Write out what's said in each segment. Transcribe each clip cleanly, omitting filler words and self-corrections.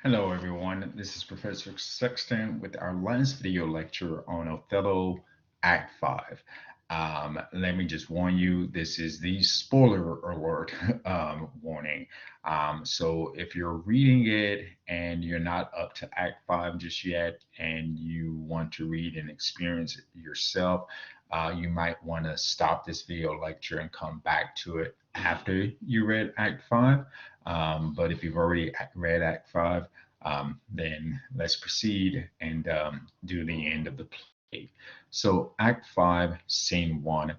Hello, everyone. This is Professor Sexton with our last video lecture on Othello Act 5. Let me just warn you, this is the spoiler alert warning. So if you're reading it and you're not up to Act 5 just yet and you want to read and experience it yourself, you might want to stop this video lecture and come back to it after you read Act 5. But if you've already read Act 5, then let's proceed and do the end of the play. So, Act 5, Scene 1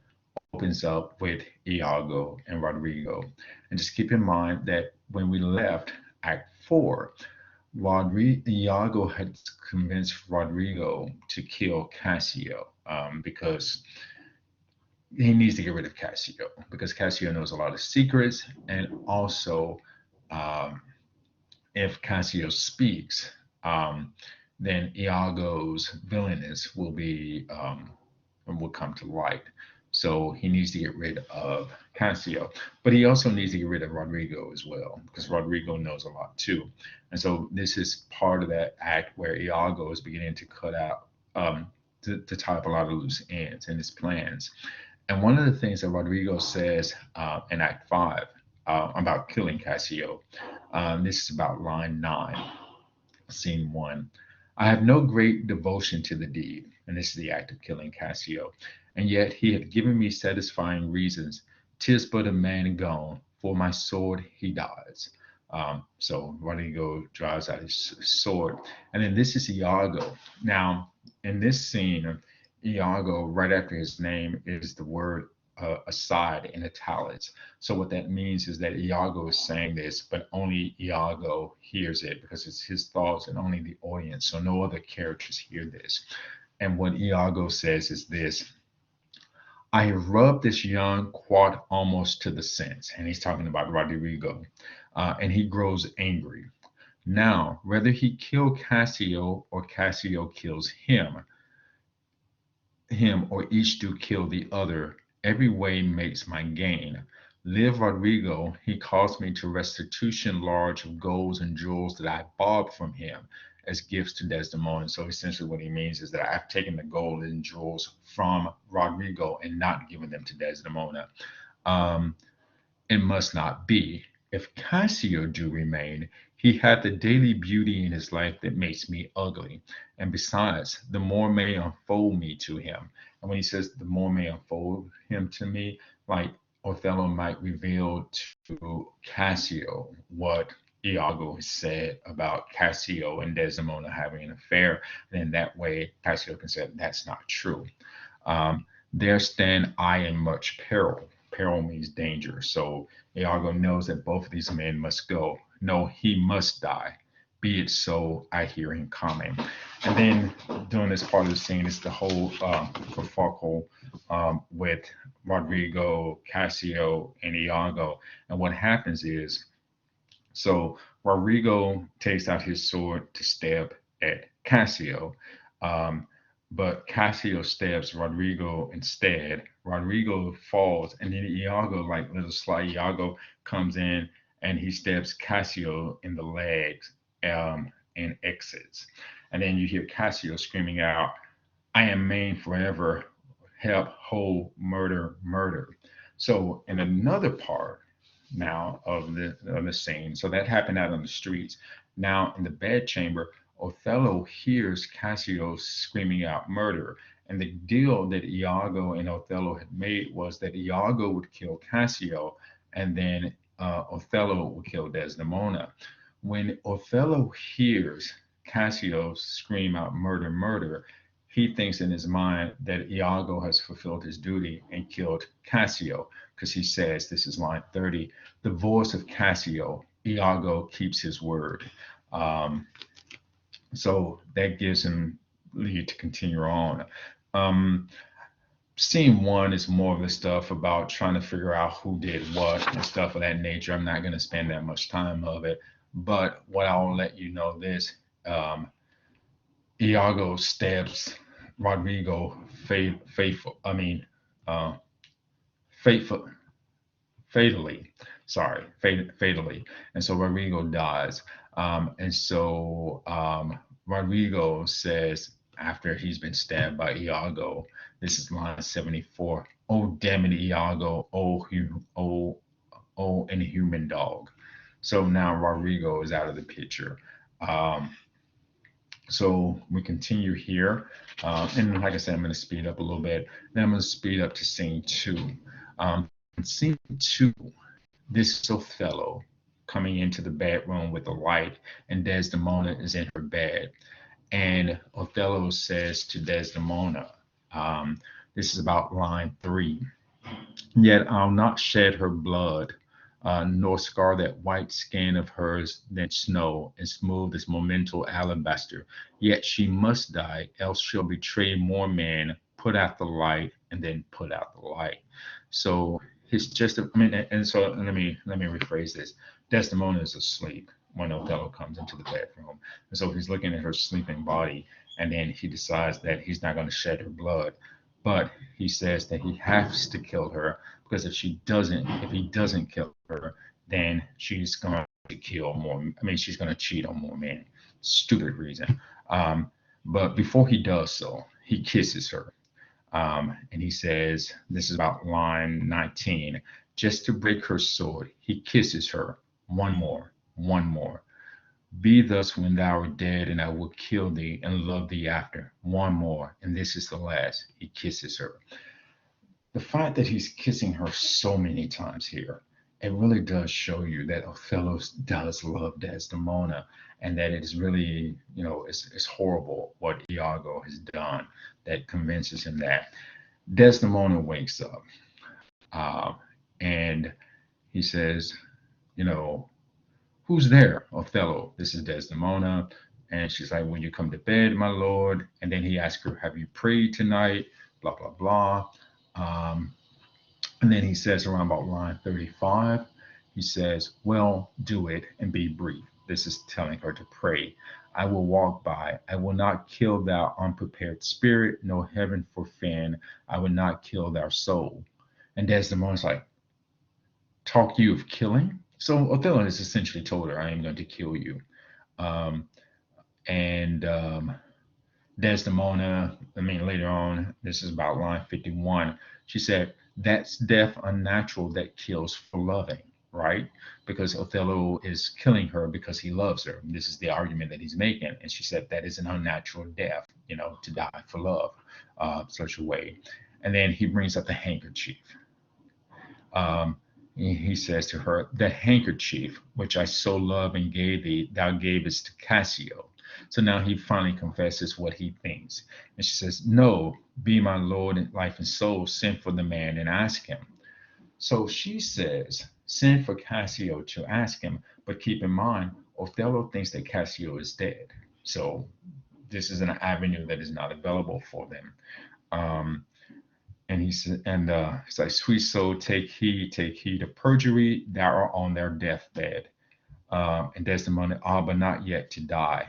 opens up with Iago and Rodrigo. And just keep in mind that when we left Act 4, Iago had convinced Rodrigo to kill Cassio because he needs to get rid of Cassio because Cassio knows a lot of secrets, and also um, if Cassio speaks, then Iago's villainous will come to light. So he needs to get rid of Cassio, but he also needs to get rid of Rodrigo as well because Rodrigo knows a lot too. And so this is part of that act where Iago is beginning to cut out to tie up a lot of loose ends in his plans. And one of the things that Rodrigo says in Act 5 about killing Cassio, this is about line 9, scene 1. I have no great devotion to the deed, and this is the act of killing Cassio, and yet he had given me satisfying reasons. Tis but a man gone, for my sword he dies. So Rodrigo draws out his sword, and then this is Iago. Now, in this scene, Iago, right after his name, is the word aside in italics. So what that means is that Iago is saying this, but only Iago hears it because it's his thoughts and only the audience. So no other characters hear this. And what Iago says is this: I have rubbed this young quart almost to the sense. And he's talking about Rodrigo. And he grows angry. Now, whether he kill Cassio or Cassio kills him or each do kill the other, every way makes my gain. Live Rodrigo, he caused me to restitution large of golds and jewels that I bought from him as gifts to Desdemona. So essentially what he means is that I've taken the gold and jewels from Rodrigo and not given them to Desdemona. Um, it must not be. If Cassio do remain, he hath the daily beauty in his life that makes me ugly. And besides, the more may unfold me to him. And when he says the more may unfold him to me, like Othello might reveal to Cassio what Iago has said about Cassio and Desdemona having an affair. Then that way Cassio can say that's not true. There stand I in much peril. Peril means danger. So Iago knows that both of these men must go. No, he must die. Be it so, I hear him coming. And then during this part of the scene is the whole kerfuffle with Rodrigo, Cassio, and Iago. And what happens is, so Rodrigo takes out his sword to stab at Cassio, um, but Cassio stabs Rodrigo instead. Rodrigo falls, and then Iago, like little sly Iago, comes in and he stabs Cassio in the legs and exits. And then you hear Cassio screaming out, I am maimed forever, help, hold, murder, murder. So in another part now of the scene, so that happened out on the streets. Now in the bedchamber, Othello hears Cassio screaming out murder. And the deal that Iago and Othello had made was that Iago would kill Cassio and then Othello would kill Desdemona. When Othello hears Cassio scream out murder, murder, he thinks in his mind that Iago has fulfilled his duty and killed Cassio because he says, this is line 30, the voice of Cassio, Iago keeps his word. Um, so that gives him lead to continue on. Um, Scene 1 is more of the stuff about trying to figure out who did what and stuff of that nature. I'm not going to spend that much time of it, but what I'll let you know this: um, Iago stabs Rodrigo faithful. I mean, uh, faithful, fatally. sorry, fatally. And so Rodrigo dies. Rodrigo says, after he's been stabbed by Iago, this is line 74. Oh, damn it, Iago. Oh, inhuman dog. So now Rodrigo is out of the picture. Um, so we continue here. And like I said, I'm going to speed up a little bit. Then I'm going to speed up to scene two. Scene two, this is Othello coming into the bedroom with a light, and Desdemona is in her bed. And Othello says to Desdemona, this is about line 3. Yet I'll not shed her blood, nor scar that white skin of hers than snow, and smooth as memento alabaster. Yet she must die, else she'll betray more men, put out the light, and then put out the light. So it's just, so let me rephrase this. Desdemona is asleep when Othello comes into the bedroom, and so he's looking at her sleeping body, and then he decides that he's not going to shed her blood, but he says that he has to kill her because if he doesn't kill her, then she's going to kill more. I mean, she's going to cheat on more men. Stupid reason. But before he does so, he kisses her. And he says, this is about line 19, just to break her sword, he kisses her. One more, one more. Be thus when thou art dead, and I will kill thee and love thee after. One more, and this is the last. He kisses her. The fact that he's kissing her so many times here, it really does show you that Othello does love Desdemona, and that it is really, it's horrible what Iago has done that convinces him that. Desdemona wakes up, uh, and he says, you know, who's there? Othello, this is Desdemona. And she's like, when you come to bed, my lord. And then he asks her, have you prayed tonight? Blah, blah, blah. Um, and then he says around about line 35, he says, well, do it and be brief. This is telling her to pray. I will walk by. I will not kill thou unprepared spirit, no heaven forfend. I will not kill thou soul. And Desdemona's like, talk you of killing? So Othello has essentially told her, I am going to kill you. Um, and Desdemona, later on, this is about line 51, she said, that's death unnatural that kills for loving, right? Because Othello is killing her because he loves her. This is the argument that he's making. And she said, that is an unnatural death, to die for love, such a way. And then he brings up the handkerchief. He says to her, the handkerchief which I so love and gave thee, thou gavest to Cassio. So now he finally confesses what he thinks. And she says, no, be my Lord in life and soul, send for the man and ask him. So she says, send for Cassio to ask him, but keep in mind, Othello thinks that Cassio is dead. So this is an avenue that is not available for them. And he said, it's like, sweet soul, take heed of perjury, thou art on their deathbed. And Desdemona, but not yet to die.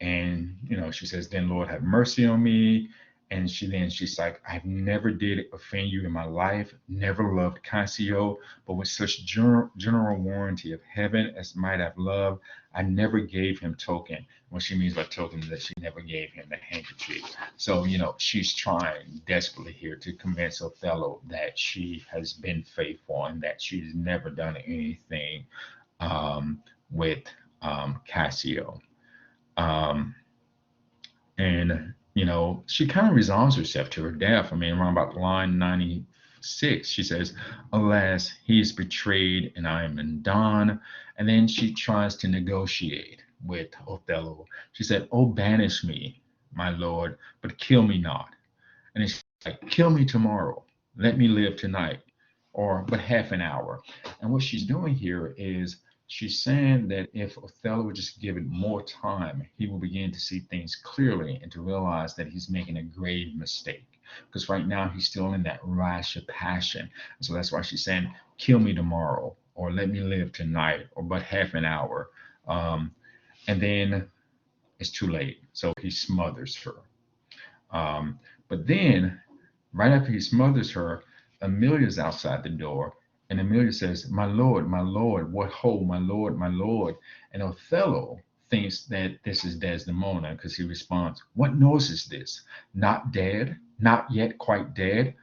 And she says, then Lord have mercy on me. And she's like, I've never did offend you in my life, never loved Cassio, but with such general warranty of heaven as might have loved, I never gave him token. What she means by token is that she never gave him the handkerchief. So, she's trying desperately here to convince Othello that she has been faithful and that she's never done anything with Cassio. And she kind of resolves herself to her death. Around about line 96, she says, alas, he is betrayed and I am undone. And then she tries to negotiate with Othello. She said, oh, banish me, my lord, but kill me not. And then she's like, kill me tomorrow. Let me live tonight, or but half an hour. And what she's doing here is she's saying that if Othello would just give it more time, he will begin to see things clearly and to realize that he's making a grave mistake. Because right now he's still in that rash of passion. And so that's why she's saying, kill me tomorrow, or let me live tonight, or but half an hour. And then it's too late. So he smothers her. But then, right after he smothers her, Amelia's outside the door, And Amelia says, my Lord, what ho, my Lord, my Lord. And Othello thinks that this is Desdemona because he responds, what noise is this? Not dead, not yet quite dead.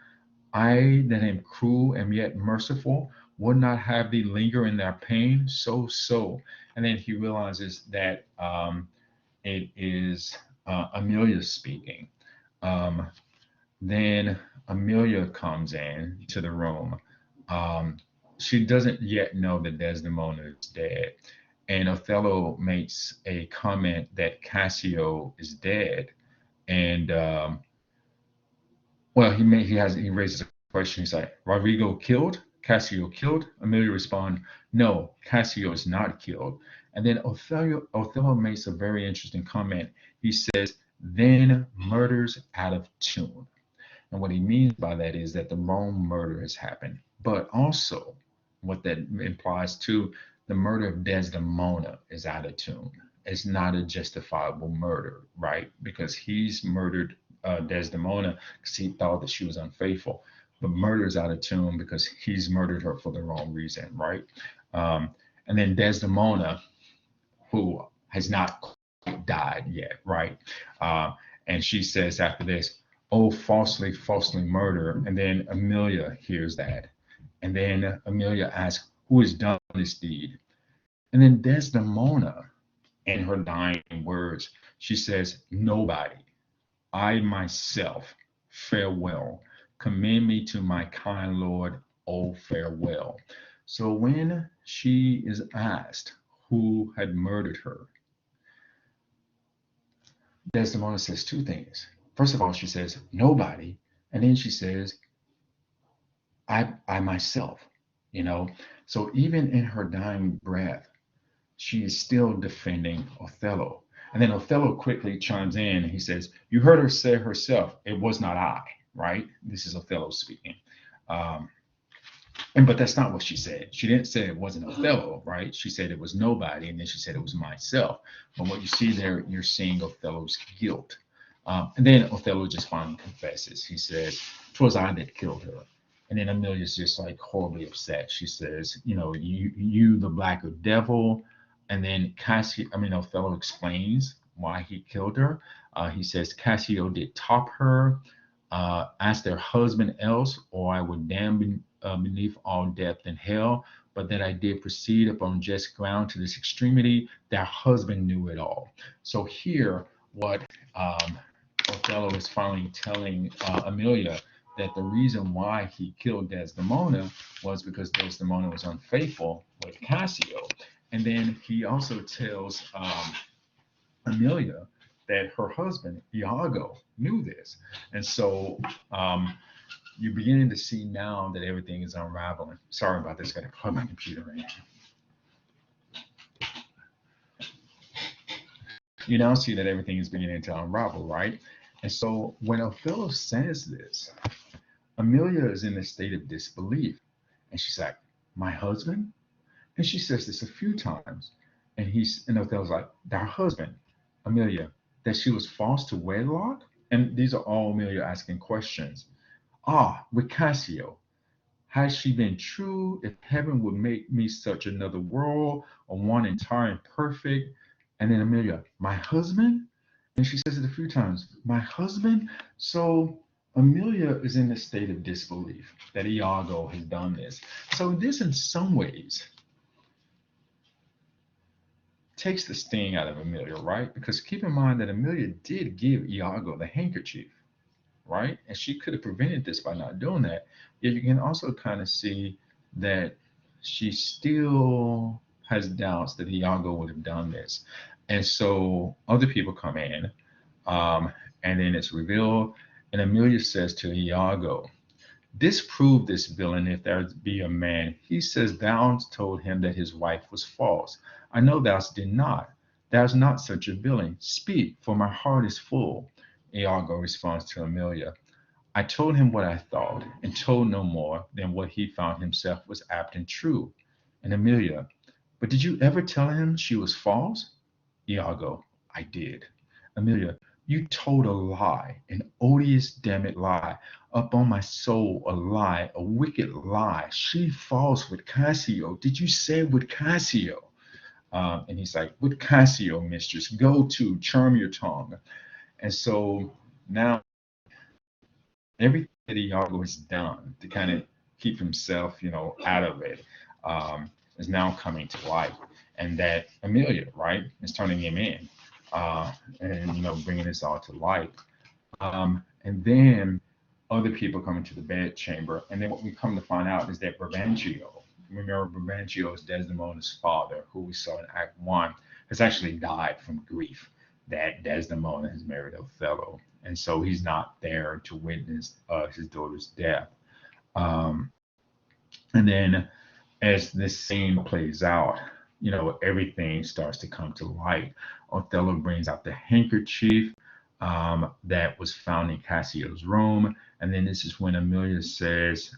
I that am cruel am yet merciful, would not have thee linger in their pain. So. And then he realizes that it is Amelia speaking. Um, then Amelia comes in to the room. Um, she doesn't yet know that Desdemona is dead. And Othello makes a comment that Cassio is dead. And well, he raises a question. He's like, Rodrigo killed? Cassio killed? Amelia responds, no, Cassio is not killed. And then Othello makes a very interesting comment. He says, then murders out of tune. And what he means by that is that the wrong murder has happened. But also, what that implies too, the murder of Desdemona is out of tune. It's not a justifiable murder, right? Because he's murdered Desdemona because he thought that she was unfaithful. But murder is out of tune because he's murdered her for the wrong reason, right? Um, and then Desdemona, who has not died yet, right? Uh, and she says after this, oh, falsely murder. And then Amelia hears that. And then Amelia asks, who has done this deed? And then Desdemona, in her dying words, she says, nobody. I myself, farewell. Commend me to my kind Lord, oh, farewell. So when she is asked who had murdered her, Desdemona says two things. First of all, she says, nobody. And then she says, I myself, you know. So even in her dying breath, she is still defending Othello. And then Othello quickly chimes in and he says, you heard her say herself, it was not I, right? This is Othello speaking. Um, but that's not what she said. She didn't say it wasn't Othello, right? She said it was nobody, and then she said it was myself. But what you see there, you're seeing Othello's guilt. And then Othello just finally confesses. He says, "'Twas I that killed her." And then Amelia's just like horribly upset. She says, "You the black devil." And then Othello explains why he killed her. He says Cassio did top her, ask their husband else, or I would damn beneath all depth in hell. But that I did proceed upon just ground to this extremity, their husband knew it all. So here, what Othello is finally telling Amelia that the reason why he killed Desdemona was because Desdemona was unfaithful with Cassio. And then he also tells Amelia that her husband, Iago, knew this. And so you're beginning to see now that everything is unraveling. Sorry about this, gotta plug my computer in. You now see that everything is beginning to unravel, right? And so when Othello says this, Amelia is in a state of disbelief. And she's like, my husband? And she says this a few times. And Othello's like, their husband, Amelia, that she was false to wedlock? And these are all Amelia asking questions. Ah, with Cassio, has she been true? If heaven would make me such another world, or one entire and perfect. And then Amelia, my husband? And she says it a few times, my husband? So Amelia is in a state of disbelief that Iago has done this. So this, in some ways, takes the sting out of Amelia, right? Because keep in mind that Amelia did give Iago the handkerchief, right? And she could have prevented this by not doing that. Yet you can also kind of see that she still has doubts that Iago would have done this. And so other people come in, um, and then it's revealed, and Amelia says to Iago, disprove this villain if there be a man. He says, thou told him that his wife was false. I know thou did not. Thou's not such a villain. Speak, for my heart is full. Iago responds to Amelia, I told him what I thought, and told no more than what he found himself was apt and true. And Amelia, but did you ever tell him she was false? Iago, I did. Amelia, You told a lie, an odious, damn it lie, up on my soul, a lie, a wicked lie. She falls with Cassio. Did you say with Cassio? And he's like, with Cassio, mistress, go to, charm your tongue. And so now everything that Iago has done to kind of keep himself, out of it, is now coming to light. And that Amelia, right, is turning him in, uh, and, bringing this all to light. And then other people come into the bedchamber. And then what we come to find out is that Brabantio, remember Brabantio is Desdemona's father, who we saw in Act 1, has actually died from grief that Desdemona has married Othello. And so he's not there to witness his daughter's death. Um, and then as this scene plays out, everything starts to come to light. Othello brings out the handkerchief that was found in Cassio's room. And then this is when Amelia says,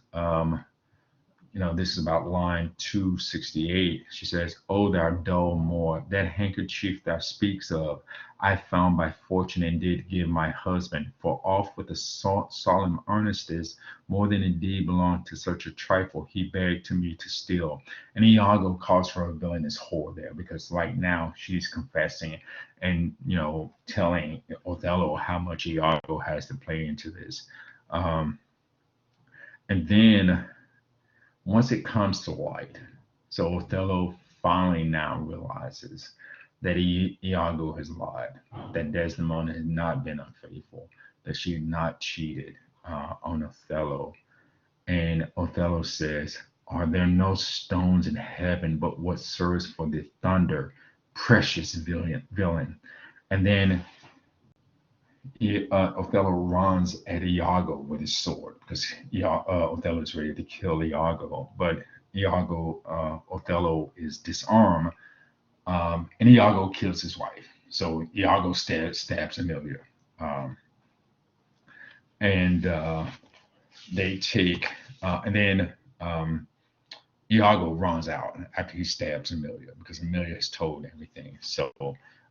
this is about line 268. She says, "Oh, thou dull Moor, that handkerchief thou speaks of, I found by fortune and did give my husband, for oft with a solemn earnestness, more than indeed belonged to such a trifle, he begged to me to steal." And Iago calls her a villainous whore there because, like, now she's confessing and, telling Othello how much Iago has to play into this. Um, and then once it comes to light, so Othello finally now realizes that Iago has lied, that Desdemona has not been unfaithful, that she had not cheated on Othello. And Othello says, "Are there no stones in heaven but what serves for the thunder, precious villain?" And then Othello runs at Iago with his sword because Othello is ready to kill Iago, but Othello is disarmed, and Iago kills his wife. So Iago stabs Amelia, um, and they take, and then Iago runs out after he stabs Amelia because Amelia has told everything. So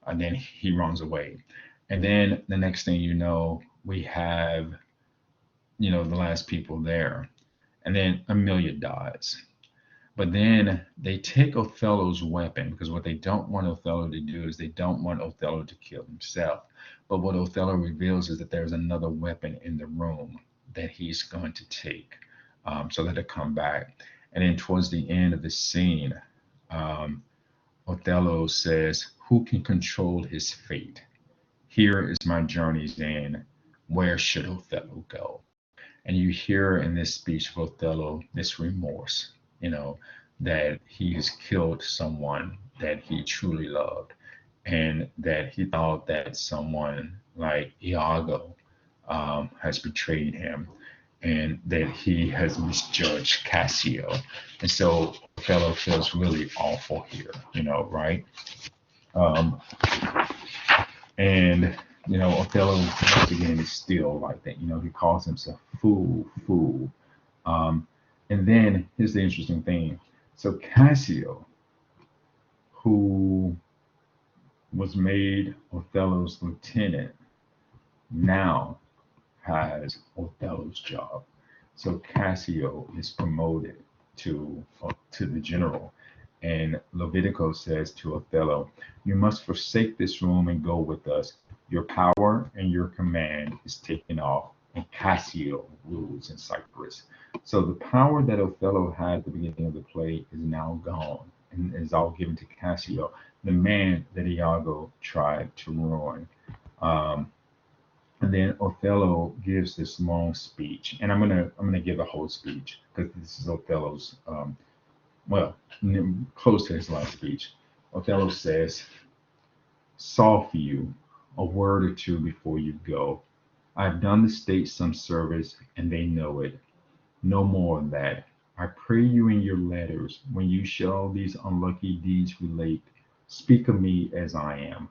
and then he runs away. And then the next thing you know, we have, the last people there. And then Amelia dies. But then they take Othello's weapon because what they don't want Othello to do is they don't want Othello to kill himself. But what Othello reveals is that there's another weapon in the room that he's going to take, so that it come back. And then towards the end of the scene, um, Othello says, "Who can control his fate? Here is my journey's end. Where should Othello go?" And you hear in this speech of Othello this remorse, that he has killed someone that he truly loved, and that he thought that someone like Iago has betrayed him, and that he has misjudged Cassio. And so Othello feels really awful here, right? Um, and Othello once again is still like that. He calls himself fool, fool. Um, and then here's the interesting thing. So Cassio, who was made Othello's lieutenant, now has Othello's job. So Cassio is promoted to the general. And Levitico says to Othello, "You must forsake this room and go with us. Your power and your command is taken off, and Cassio rules in Cyprus." So the power that Othello had at the beginning of the play is now gone and is all given to Cassio, the man that Iago tried to ruin. Um, and then Othello gives this long speech, and I'm gonna give the whole speech because this is Othello's well, close to his last speech. Othello says, "Saw for you, a word or two before you go. I have done the state some service, and they know it. No more of that. I pray you in your letters, when you shall these unlucky deeds relate, speak of me as I am.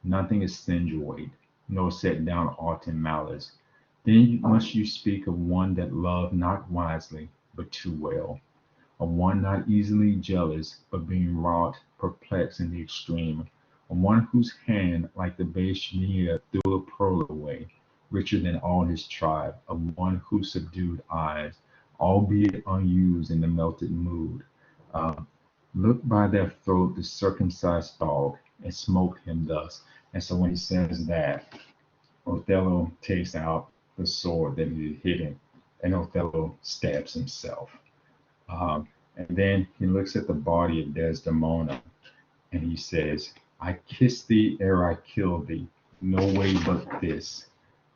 Nothing insinuate, nor set down aught in malice. Then must you speak of one that loved not wisely, but too well, of one not easily jealous, but being wrought, perplexed in the extreme, one whose hand, like the bay Shania, threw a pearl away, richer than all his tribe, of one who subdued eyes, albeit unused in the melted mood. Um, Look by their throat the circumcised dog, and smote him thus. And so when he says that, Othello takes out the sword that he had hidden, and Othello stabs himself. And then he looks at the body of Desdemona, and he says, I kissed thee ere I killed thee, no way but this,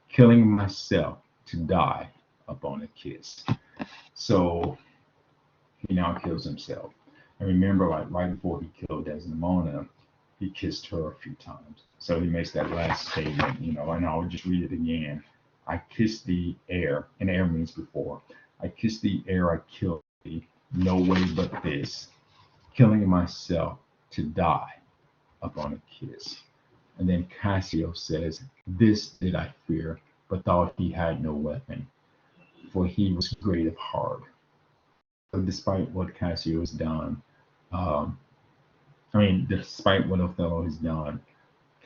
killing myself to die upon a kiss. So he now kills himself. And remember, like right before he killed Desdemona, he kissed her a few times. So he makes that last statement, and I'll just read it again. I kissed thee ere, and ere means before. I kissed thee ere I killed thee, no way but this, killing myself to die upon a kiss. And then Cassio says, this did I fear, but thought he had no weapon, for he was great of heart. So despite what Cassio has done, um, despite what Othello has done,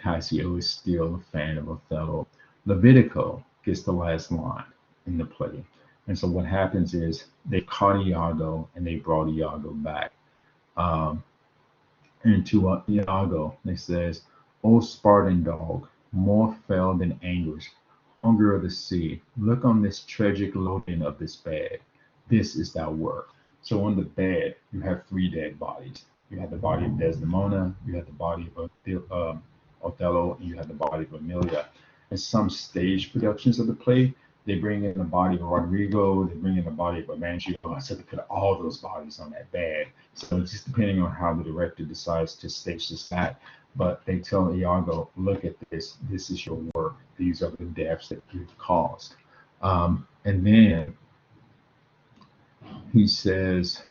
Cassio is still a fan of Othello. Levitico gets the last line in the play. And so what happens is they caught Iago and they brought Iago back. Um, and to Iago, they says, O Spartan dog, more fell than anguish, hunger of the sea, look on this tragic loading of this bed. This is thy work. So on the bed, you have three dead bodies. You have the body of Desdemona, you have the body of Othello, and you have the body of Emilia. In some stage productions of the play, they bring in the body of Rodrigo, they bring in the body of Evangelio, so they put all those bodies on that bed. So it's just depending on how the director decides to stage this act. But they tell Iago, look at this. This is your work. These are the deaths that you've caused. And then he says,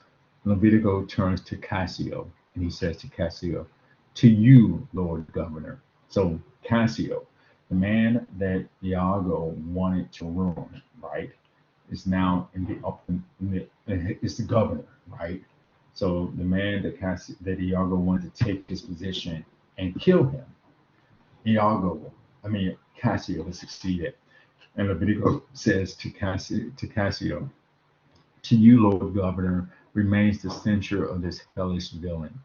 Levitico turns to Cassio, and he says to Cassio, to you, Lord Governor. So Cassio, the man that Iago wanted to ruin, right, is now is the governor, right? So the man that Iago wanted to take his position and kill him, Cassio has succeeded. And Levitico says to Cassio, to you, Lord Governor, remains the censure of this hellish villain.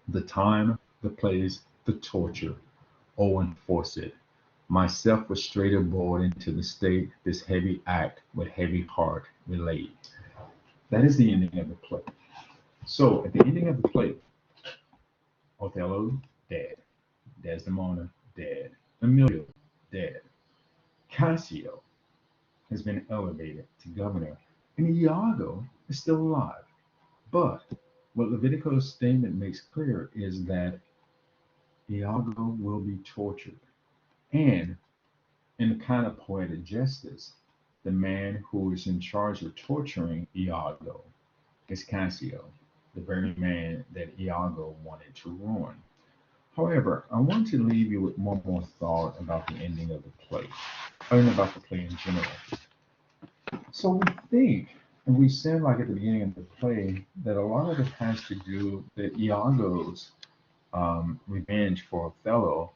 The time, the place, the torture, enforce it. Myself was straight aboard into the state this heavy act with heavy heart relate. That is the ending of the play. So at the ending of the play, Othello dead, Desdemona dead, Emilio dead, Cassio has been elevated to governor, and Iago is still alive. But what Levitico's statement makes clear is that Iago will be tortured. And in a kind of poetic justice, the man who is in charge of torturing Iago is Cassio, the very man that Iago wanted to ruin. However, I want to leave you with one more thought about the ending of the play, and about the play in general. So we think, and we said like at the beginning of the play, that a lot of it has to do that Iago's revenge for Othello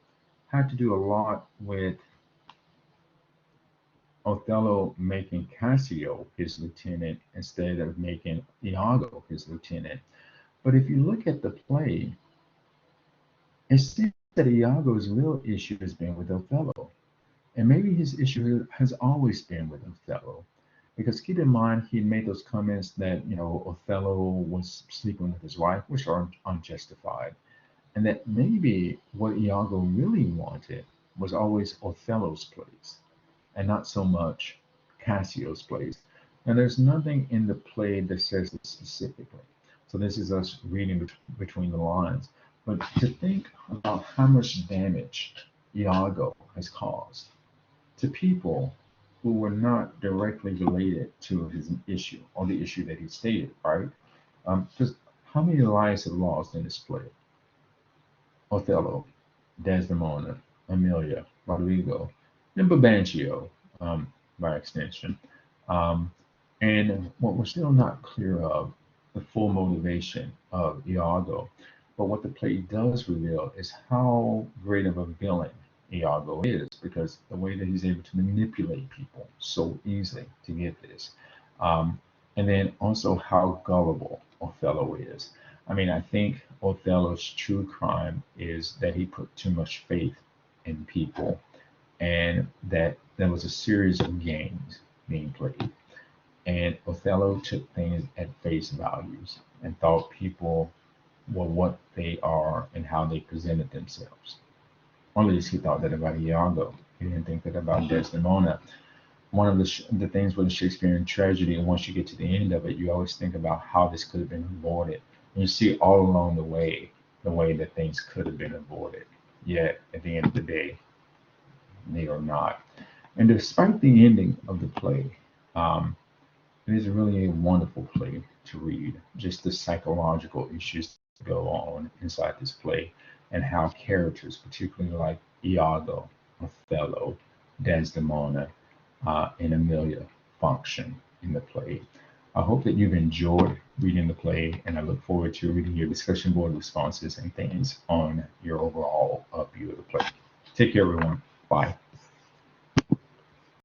had to do a lot with Othello making Cassio his lieutenant instead of making Iago his lieutenant. But if you look at the play, it seems that Iago's real issue has been with Othello. And maybe his issue has always been with Othello. Because keep in mind, he made those comments that, Othello was sleeping with his wife, which are unjustified. And that maybe what Iago really wanted was always Othello's place, and not so much Cassio's place. And there's nothing in the play that says this specifically. So this is us reading between the lines. But to think about how much damage Iago has caused to people who were not directly related to his issue or the issue that he stated, right? Because how many lives have lost in this play? Othello, Desdemona, Emilia, Rodrigo, and Brabantio, by extension. Um, and what we're still not clear of, the full motivation of Iago. But what the play does reveal is how great of a villain Iago is, because the way that he's able to manipulate people so easily to get this. Um, and then also how gullible Othello is. I mean, I think Othello's true crime is that he put too much faith in people, and that there was a series of games being played. And Othello took things at face values and thought people were what they are and how they presented themselves. Or at least he thought that about Iago. He didn't think that about Desdemona. One of the things with a Shakespearean tragedy, and once you get to the end of it, you always think about how this could have been avoided. And you see all along the way that things could have been avoided. Yet at the end of the day, they are not. And despite the ending of the play, um, it is really a wonderful play to read. Just the psychological issues that go on inside this play, and how characters, particularly like Iago, Othello, Desdemona, and Amelia, function in the play. I hope that you've enjoyed reading the play, and I look forward to reading your discussion board responses and things on your overall view of the play. Take care, everyone. Bye.